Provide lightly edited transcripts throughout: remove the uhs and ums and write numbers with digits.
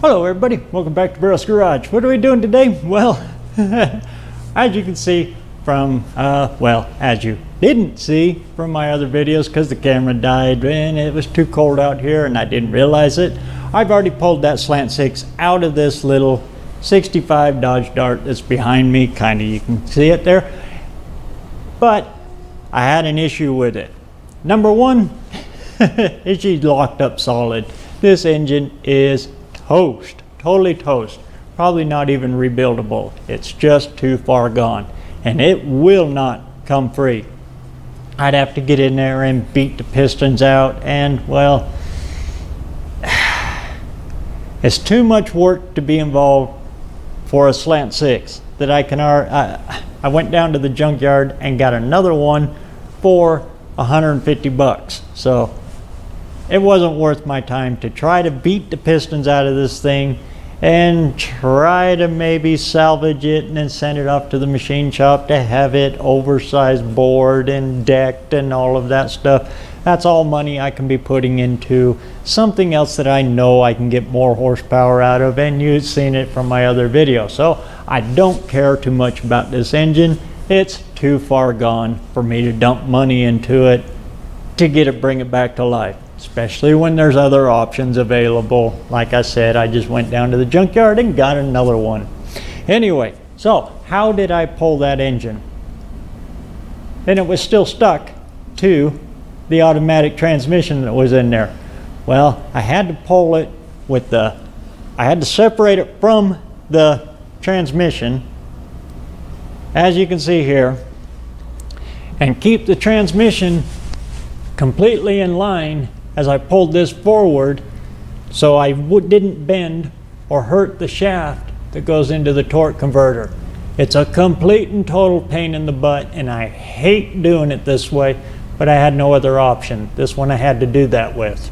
Hello everybody, welcome back to BareRose Garage. What are we doing today? Well, as you can see from, as you didn't see from my other videos because the camera died and it was too cold out here and I didn't realize it, I've already pulled that Slant Six out of this little 65 Dodge Dart that's behind me. Kind of, you can see it there. But I had an issue with it. Number one, she's locked up solid. This engine is toast, totally toast. Probably not even rebuildable. It's just too far gone and it will not come free. I'd have to get in there and beat the pistons out, and well, it's too much work to be involved for a Slant Six that I went down to the junkyard and got another one for 150 bucks. So it wasn't worth my time to try to beat the pistons out of this thing and try to maybe salvage it and then send it off to the machine shop to have it oversized bored and decked and all of that stuff. That's all money I can be putting into something else that I know I can get more horsepower out of, and you've seen it from my other video. So I don't care too much about this engine. It's too far gone for me to dump money into it to bring it back to life, especially when there's other options available. Like I said, I just went down to the junkyard and got another one. Anyway, so how did I pull that engine? And it was still stuck to the automatic transmission that was in there. Well, I had to pull it with I had to separate it from the transmission, as you can see here, and keep the transmission completely in line as I pulled this forward so I didn't bend or hurt the shaft that goes into the torque converter. It's a complete and total pain in the butt and I hate doing it this way, but I had no other option. This one I had to do that with.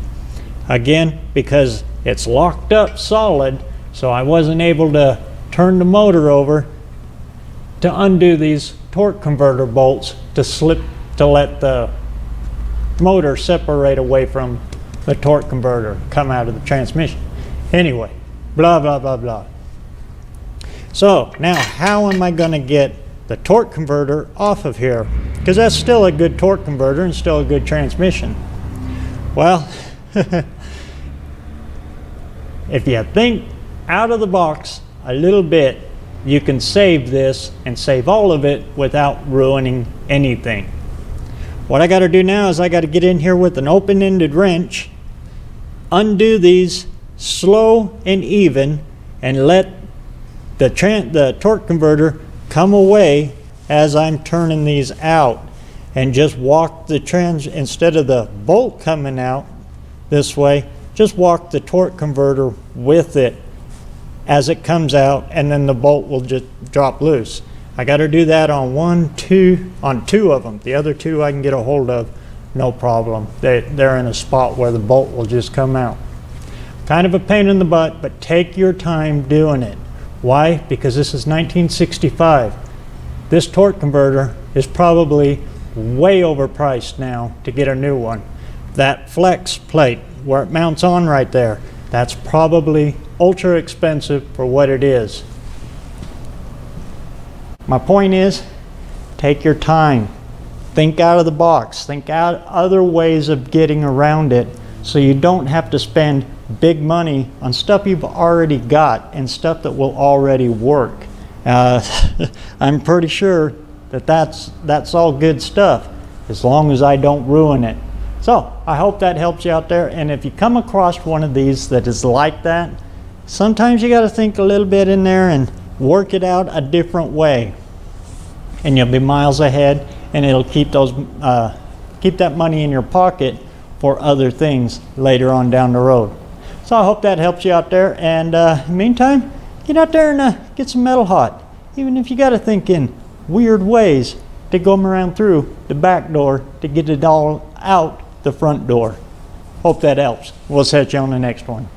Again, because it's locked up solid, so I wasn't able to turn the motor over to undo these torque converter bolts to let the motor separate away from the torque converter, come out of the transmission. Anyway, blah, blah, blah, blah. So now how am I going to get the torque converter off of here? Because that's still a good torque converter and still a good transmission. Well, if you think out of the box a little bit, you can save this and save all of it without ruining anything. What I got to do now is I got to get in here with an open-ended wrench, undo these slow and even, and let the torque converter come away as I'm turning these out, and just walk the instead of the bolt coming out this way, just walk the torque converter with it as it comes out, and then the bolt will just drop loose. I got to do that on two of them. The other two I can get a hold of, no problem. They're in a spot where the bolt will just come out. Kind of a pain in the butt, but take your time doing it. Why? Because this is 1965. This torque converter is probably way overpriced now to get a new one. That flex plate where it mounts on right there, that's probably ultra expensive for what it is. My point is, take your time. Think out of the box. Think out other ways of getting around it so you don't have to spend big money on stuff you've already got and stuff that will already work. I'm pretty sure that that's all good stuff as long as I don't ruin it. So I hope that helps you out there, and if you come across one of these that is like that, sometimes you got to think a little bit in there and work it out a different way, and you'll be miles ahead, and it'll keep that money in your pocket for other things later on down the road. So I hope that helps you out there, and in the meantime, get out there and get some metal hot, even if you got to think in weird ways to go around through the back door to get it all out the front door. Hope that helps. We'll set you on the next one.